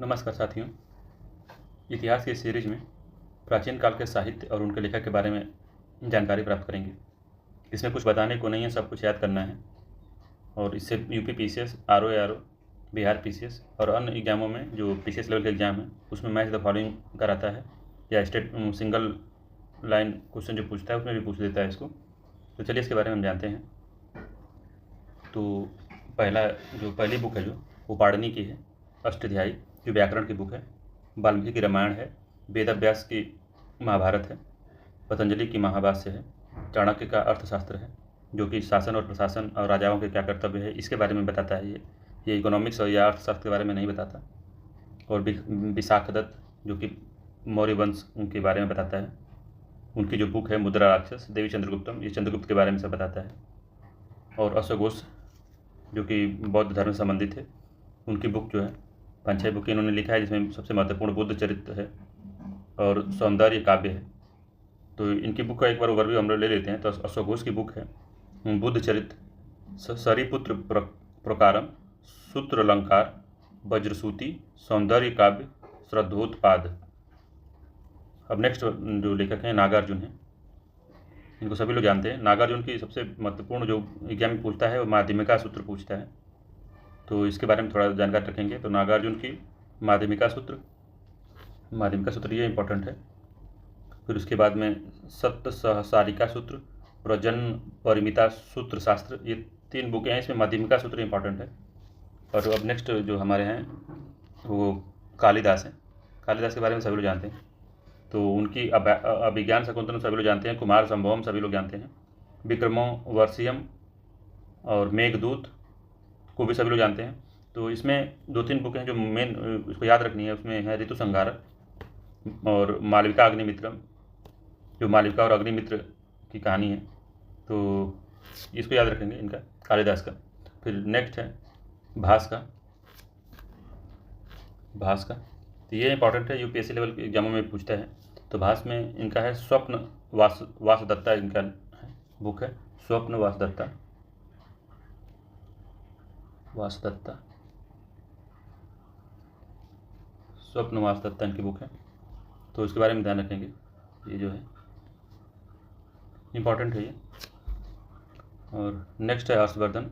नमस्कार साथियों। इतिहास की सीरीज में प्राचीन काल के साहित्य और उनके लेखक के बारे में जानकारी प्राप्त करेंगे। इसमें कुछ बताने को नहीं है, सब कुछ याद करना है। और इससे UP PCS, RO Bihar PCS और अन्य एग्जामों में जो पीसीएस लेवल के एग्जाम है उसमें मैच द फॉलोइंग कराता है, या स्टेट सिंगल लाइन क्वेश्चन जो पूछता है उसमें भी पूछ देता है इसको। तो चलिए इसके बारे में हम जानते हैं। तो पहली बुक है जो वो पाणिनि की है, अष्टाध्यायी जो व्याकरण की बुक है। वाल्मीकि की रामायण है, वेदव्यास की महाभारत है, पतंजलि की महाभाष्य है, चाणक्य का अर्थशास्त्र है जो कि शासन और प्रशासन और राजाओं के क्या कर्तव्य है इसके बारे में बताता है। ये इकोनॉमिक्स और या अर्थशास्त्र के बारे में नहीं बताता। और विशाखदत्त जो कि मौर्य वंश उनके बारे में बताता है। उनकी जो बुक है मुद्रा राक्षस, देवी चंद्रगुप्तम, ये चंद्रगुप्त के बारे में सब बताता है। और अश्वघोष जो कि बौद्ध धर्म से संबंधित है, उनकी बुक जो है 5-6 बुक इन्होंने लिखा है, जिसमें सबसे महत्वपूर्ण बुद्ध चरित्र है और सौंदर्य काव्य है। तो इनकी बुक का एक बार ओवरव्यू हम लोग ले लेते हैं। तो अश्वघोष की बुक है बुद्ध चरित्र, सरिपुत्र प्रकारम, सूत्रलंकार, वज्रसूति, सौंदर्य काव्य, श्रद्धोत्पाद। अब नेक्स्ट जो लेखक हैं नागार्जुन हैं, इनको सभी लोग जानते हैं। नागार्जुन की सबसे महत्वपूर्ण जो एग्जाम में पूछता है वो माध्यमिका सूत्र पूछता है, तो इसके बारे में थोड़ा जानकारी रखेंगे। तो नागार्जुन की माध्यमिका सूत्र ये इम्पोर्टेंट है। फिर उसके बाद में सत्य सहसारिका सूत्र, प्रजन परिमिता सूत्र शास्त्र, ये 3 बुकें हैं, इसमें माध्यमिका सूत्र इम्पोर्टेंट है। और अब नेक्स्ट जो हमारे हैं वो कालिदास हैं। कालिदास के बारे में सभी लोग जानते हैं। तो उनकी अभिज्ञान शकुंतलम सभी लोग जानते हैं, कुमार संभवम सभी लोग जानते हैं, विक्रमो वर्षियम और मेघदूत को भी सभी लोग जानते हैं। तो इसमें 2-3 बुकें हैं जो मेन इसको याद रखनी है। उसमें है ऋतु संहारक और मालविका अग्निमित्रम, जो मालविका और अग्निमित्र की कहानी है, तो इसको याद रखेंगे इनका, कालिदास का। फिर नेक्स्ट है भास का, तो ये इंपॉर्टेंट है, यूपीएससी लेवल के एग्जामों में पूछता है। तो भास में इनका है स्वप्न वासदत्ता, इनका बुक है स्वप्न वासदत्ता इनकी बुक है, तो इसके बारे में ध्यान रखेंगे। ये जो है इम्पॉर्टेंट है ये। और नेक्स्ट है हर्षवर्धन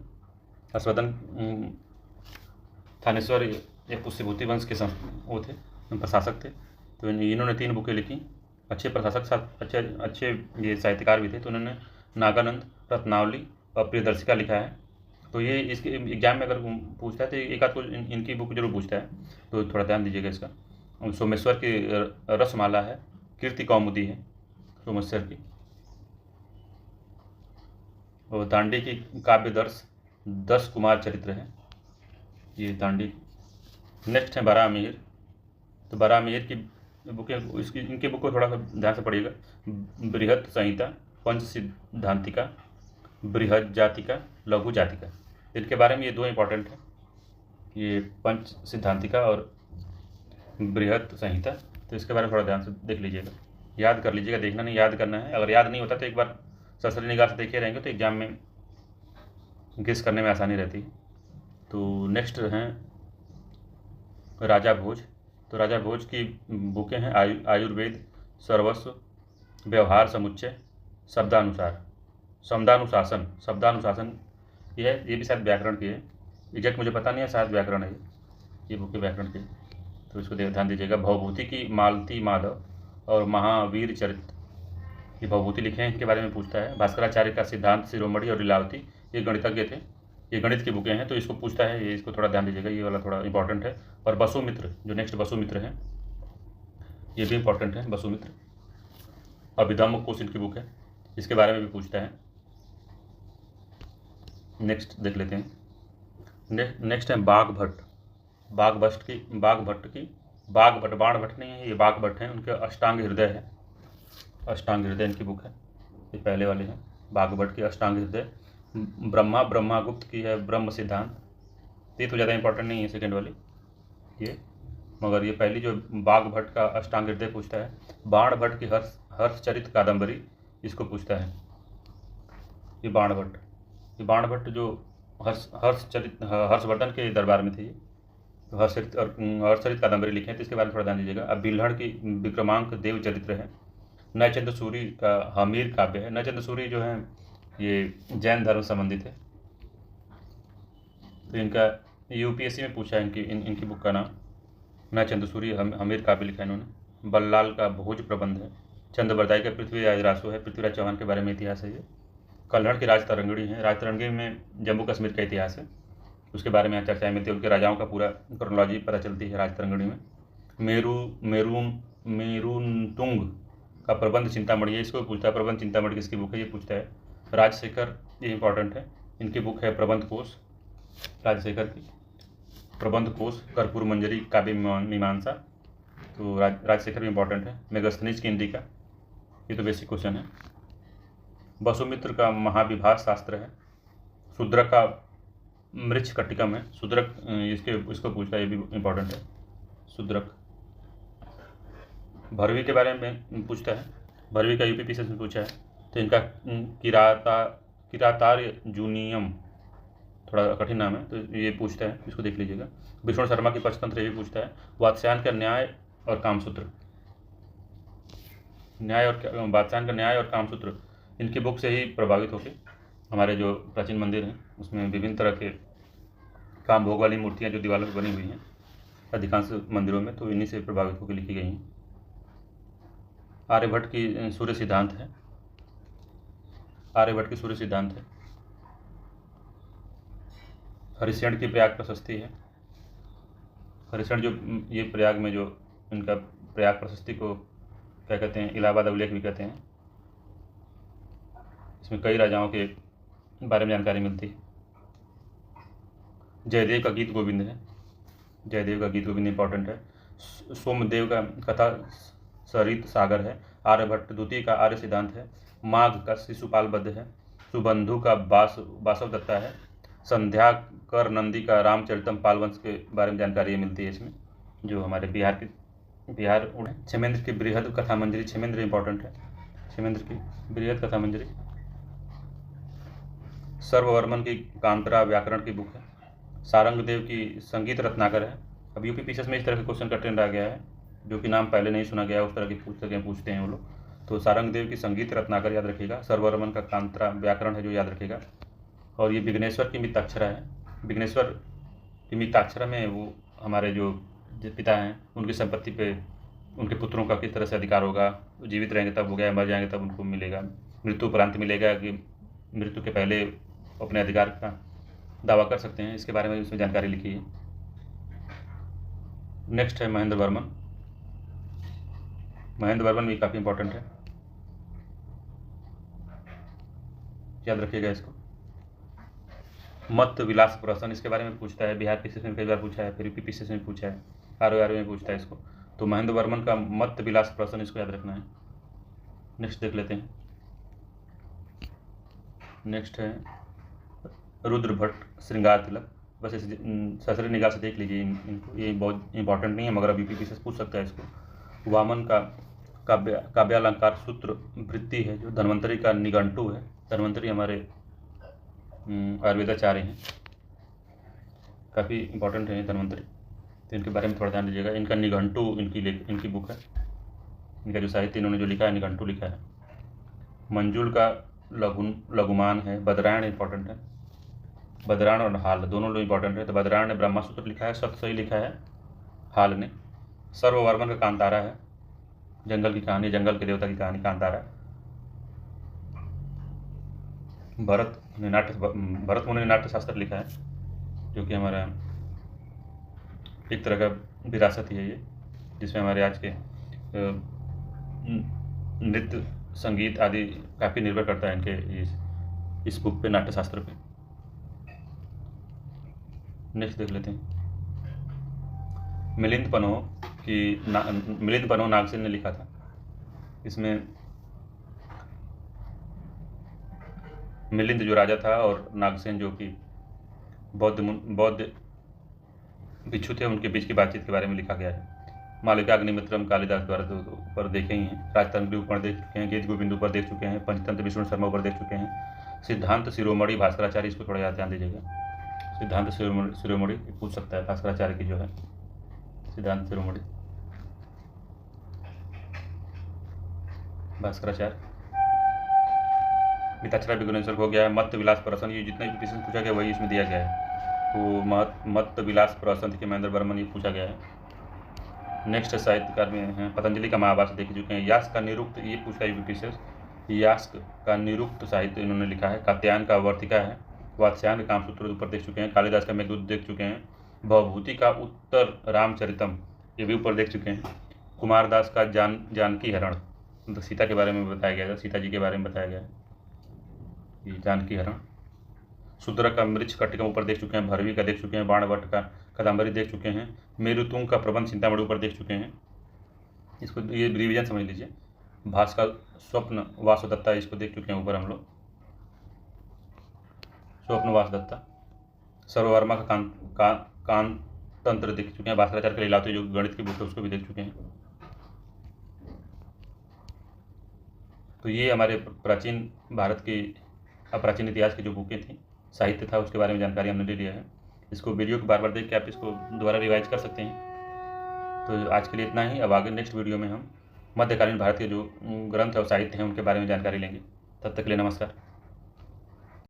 थानेश्वर, ये पुष्यभूति वंश के वो थे, प्रशासक थे। तो इन्होंने 3 बुकें लिखी। अच्छे प्रशासक, अच्छे ये साहित्यकार भी थे। तो उन्होंने नागानंद, रत्नावली और प्रियदर्शिका लिखा है। तो ये इसके एग्जाम में अगर पूछता है तो एक आध को इनकी बुक जरूर पूछता है, तो थोड़ा ध्यान दीजिएगा इसका। सोमेश्वर की रसमाला है, कीर्ति कौमुदी है सोमेश्वर की, और दांडी की काव्यदर्श 10 कुमार चरित्र है, ये दांडी। नेक्स्ट है बारामीर। तो बारामीर की बुकें, इनके बुक को थोड़ा सा ध्यान से पढ़िएगा। बृहत संहिता, पंच सिद्धांतिका, बृहद जातिका, लघु जातिका, इनके बारे में ये 2 इंपॉर्टेंट है, ये पंच सिद्धांतिका और बृहद संहिता। तो इसके बारे में थोड़ा ध्यान से देख लीजिएगा, याद कर लीजिएगा, देखना नहीं, याद करना है। अगर याद नहीं होता तो एक बार सरसरी निगाह से देखे रहेंगे तो एग्जाम में गेस करने में आसानी रहती है। तो नेक्स्ट हैं राजा भोज। तो राजा भोज की बुकें हैं आयुर्वेद, सर्वस्व, व्यवहार समुच्चय, शब्दानुशासन, ये भी शायद व्याकरण की है, एग्जैक्ट मुझे पता नहीं है, शायद व्याकरण है ये बुक व्याकरण की, तो इसको ध्यान दीजिएगा। भवभूति की मालती माधव और महावीर चरित्र, ये भवभूति लिखे हैं, इनके बारे में पूछता है। भास्कराचार्य का सिद्धांत शिरोमणि और लीलावती, ये गणितज्ञ थे, ये गणित की बुकें हैं, तो इसको पूछता है, ये इसको थोड़ा ध्यान दीजिएगा, ये वाला थोड़ा इंपॉर्टेंट है। और वसुमित्र, जो नेक्स्ट वसुमित्र है, ये भी इंपॉर्टेंट है वसुमित्र। अभिधम्म कोश इनकी बुक है, इसके बारे में भी पूछता है। नेक्स्ट देख लेते हैं। नेक्स्ट है बाणभट्ट बाणभट्ट नहीं है, ये बाणभट्ट हैं, उनके अष्टांग हृदय इनकी बुक है, ये पहले वाले हैं। बाणभट्ट की अष्टांग हृदय। ब्रह्मागुप्त की है ब्रह्म सिद्धांत, ये तो ज़्यादा इंपॉर्टेंट नहीं है सेकेंड वाली ये, मगर ये पहली जो बाणभट्ट का अष्टांग हृदय पूछता है। बाणभट्ट की हर्षचरित कादम्बरी, इसको पूछता है ये बाणभट्ट जो हर्षवर्धन के दरबार में थे, तो हर्षचरित कादम्बरी लिखे हैं, तो इसके बारे में थोड़ा ध्यान दीजिएगा। अब बिल्हड़ की विक्रमांक देव चरित्र है। नयचंद सूरी का हमीर काव्य है। नयचंद सूरी जो है ये जैन धर्म संबंधित है, तो इनका यूपीएससी में पूछा है इनकी बुक का नाम। नयचंद सूरी हमीर काव्य लिखा है इन्होंने। बल्लाल का भोज प्रबंध है। चंद्रबरदाई का पृथ्वीराज रासो है, पृथ्वीराज चौहान के बारे में इतिहास है ये। कल्हड़ की राजतरंगिणी है। राजतरंगिणी में जम्मू कश्मीर का इतिहास है, उसके बारे में यहाँ चर्चाएं मिलती है, उनके राजाओं का पूरा क्रोनोलॉजी पता चलती है राजतरंगिणी में। मेरुनतुंग का प्रबंध चिंतामणि है, इसको पूछता है। प्रबंध चिंतामणि किसकी बुक है, ये पूछता है। राजशेखर, ये इंपॉर्टेंट है, इनकी बुक है प्रबंध कोश, राजशेखर की प्रबंध कोश। कर्पूर मंजरी काव्य मीमांसा, तो राजशेखर भी इंपॉर्टेंट है। मेगस्थनीज की इंडिका, ये तो बेसिक क्वेश्चन है। वसुमित्र का महाविभाष शास्त्र है। शूद्रक का मृच्छ कटिकम है। शूद्रक इसको पूछता है, ये भी इंपॉर्टेंट है शूद्रक। भरवी के बारे में पूछता है, भरवी का यूपीपीएससी में पूछा है, तो इनका किरातार्य जूनियम, थोड़ा कठिन नाम है, तो ये पूछता है, इसको देख लीजिएगा। विष्णु शर्मा की पंचतंत्र, ये भी पूछता है। वात्स्यायन का न्याय और कामसूत्र, वात्स्यायन का न्याय और कामसूत्र, इनकी बुक से ही प्रभावित होकर हमारे जो प्राचीन मंदिर हैं उसमें विभिन्न तरह के काम भोग वाली मूर्तियाँ जो दीवारों पर बनी हुई हैं अधिकांश मंदिरों में, तो इन्हीं से प्रभावित होकर लिखी गई हैं। आर्यभट्ट की सूर्य सिद्धांत है। आर्यभट्ट की सूर्य सिद्धांत है। हरिशचंद्र की प्रयाग प्रशस्ति है। हरिशचंद्र जो ये प्रयाग में जो इनका प्रयाग प्रशस्ति को क्या कहते हैं, इलाहाबाद अभिलेख भी कहते हैं। इसमें कई राजाओं के बारे में जानकारी मिलती है। जयदेव का गीत गोविंद है। जयदेव का गीत गोविंद इंपॉर्टेंट है। सोमदेव का कथा सरित सागर है। आर्यभट्ट द्वितीय का आर्य सिद्धांत है। माघ का शिशुपाल बद्ध है। सुबंधु का बासव दत्ता है। संध्या कर नंदी का रामचरितम पाल वंश के बारे में जानकारी मिलती है इसमें, जो हमारे बिहार उड़े। क्षेमेंद्र की बृहद कथा मंजरी, क्षेमेंद्र इंपॉर्टेंट है, क्षेमेंद्र की बृहद कथा मंजरी। सर्ववर्मन की कांतरा व्याकरण की बुक है। सारंगदेव की संगीत रत्नाकर है। अब यूपीपीएससी में इस तरह के क्वेश्चन का ट्रेंड आ गया है, जो कि नाम पहले नहीं सुना गया, उस तरह की पूछते हैं वो लोग। तो सारंगदेव की संगीत रत्नाकर याद रखिएगा। सर्ववर्मन का कांतरा व्याकरण है जो याद रखिएगा। और ये विघ्नेश्वर की मिताक्षरा है। विघ्नेश्वर की मिताक्षरा में वो हमारे जो पिता हैं उनकी संपत्ति पे उनके पुत्रों का किस तरह से अधिकार होगा, जीवित रहेंगे तब हो गया, मर जाएंगे तब उनको मिलेगा, मृत्यु उपरांत मिलेगा कि मृत्यु के पहले अपने अधिकार का दावा कर सकते हैं, इसके बारे में उसमें जानकारी लिखी है। नेक्स्ट है महेंद्र वर्मन। महेंद्र वर्मन भी काफ़ी इंपॉर्टेंट है, याद रखिएगा इसको। मत विलास प्रहसन, इसके बारे में पूछता है, बिहार पीसीएस में कई बार पूछा है, फिर यूपी पीसीएस में पूछा है, आरओआर में पूछता है इसको। तो महेंद्र वर्मन का मत विलास प्रहसन, इसको याद रखना है। नेक्स्ट देख लेते हैं। नेक्स्ट है रुद्र भट्ट श्रृंगार तिलक। बस इस ससरी निगाह से देख लीजिए इनको, ये बहुत इंपॉर्टेंट नहीं है, मगर अभी यूपी से पूछ सकता है इसको। वामन का काव्यालंकार सूत्र वृत्ति है, जो धन्वंतरी का निघंटु है। धन्वंतरी हमारे आयुर्वेदाचार्य हैं, काफ़ी इंपॉर्टेंट है धन्वंतरी, तो इनके बारे में थोड़ा ध्यान दीजिएगा। इनका निघंटु इनकी बुक है, इनका जो साहित्य इन्होंने जो लिखा है निघंटु लिखा है। मंजुल का लघुमान है। बदरायण इंपॉर्टेंट है, बदरायण और हाल दोनों लोग इंपॉर्टेंट है। तो बदरायण ने ब्रह्मसूत्र लिखा है, सही लिखा है हाल ने। सर्ववर्मन का कांतारा है, जंगल की कहानी, जंगल के देवता की कहानी कांतारा। भरत मुनि ने नाट्य शास्त्र लिखा है, जो कि हमारा एक तरह का विरासत ही है ये, जिसमें हमारे आज के नृत्य संगीत आदि काफ़ी निर्भर करता है इनके इस बुक पे, नाट्य शास्त्र पे। नेक्स्ट देख लेते हैं। मिलिंद पनो नागसेन ने लिखा था। इसमें मिलिंद जो राजा था और नागसेन जो कि बौद्ध भिक्षु थे, उनके बीच की बातचीत के बारे में लिखा गया है। मालिका अग्निमित्रम कालिदास द्वारा तो ऊपर देखे ही हैं। राजतंत्री ऊपर देख चुके हैं, गीत गोविंद ऊपर देख चुके हैं, पंचतंत्र विष्णु शर्मा ऊपर देख चुके हैं। सिद्धांत शिरोमणि भास्कराचार्य, इसको थोड़ा याद ध्यान दीजिएगा। सिद्धांत शिरोमणि पूछ सकता है, भास्कराचार्य की जो है सिद्धांत शिरोमणि भास्कराचार्य। मिताक्षरा विगुणेश्वर हो गया है। मत्त विलास प्रसन्न, ये जितना भी क्वेश्चन पूछा गया वही इसमें दिया गया है। तो मत्त विलास प्रसन्न के महेंद्र वर्मन ये पूछा गया है। नेक्स्ट साहित्यकार में है पतंजलि का महाभाष्य देख चुके हैं। यास्क का निरुक्त, ये पूछा है विशेष, यास्क का निरुक्त साहित्य इन्होंने लिखा है। कात्यायन का वर्तिका है। वात्स्यायन का कामसूत्र ऊपर देख चुके हैं। कालिदास का मेघदूत देख चुके हैं। भवभूति का उत्तर रामचरितम ये भी ऊपर देख चुके हैं। कुमारदास का जानकी हरण, मतलब सीता के बारे में बताया गया है, सीता जी के बारे में बताया गया है, ये जानकी हरण। शूद्रक का मृच्छ कट्टिकम ऊपर देख चुके हैं। भरवी का देख चुके हैं। बाणभट्ट का कादम्बरी देख चुके हैं। मेरुतुंग का प्रबंध चिंतामणि ऊपर देख चुके हैं। इसको ये रिवीजन समझ लीजिए। भास्कर स्वप्न वासुदत्ता इसको देख चुके हैं ऊपर हम लोग, स्वप्न वासुदत्ता। सर्ववर्मा का कान तंत्र देख चुके हैं। भास्कराचार्य के लीलावती जो गणित की बुक है उसको भी देख चुके हैं। तो ये हमारे प्राचीन भारत की प्राचीन इतिहास की जो बुकें थी, साहित्य था, उसके बारे में जानकारी हमने ले लिया है। इसको वीडियो को बार बार देख के आप इसको दोबारा रिवाइज कर सकते हैं। तो आज के लिए इतना ही। अब आगे नेक्स्ट वीडियो में हम मध्यकालीन भारत के जो ग्रंथ और साहित्य हैं उनके बारे में जानकारी लेंगे। तब तक के लिए नमस्कार।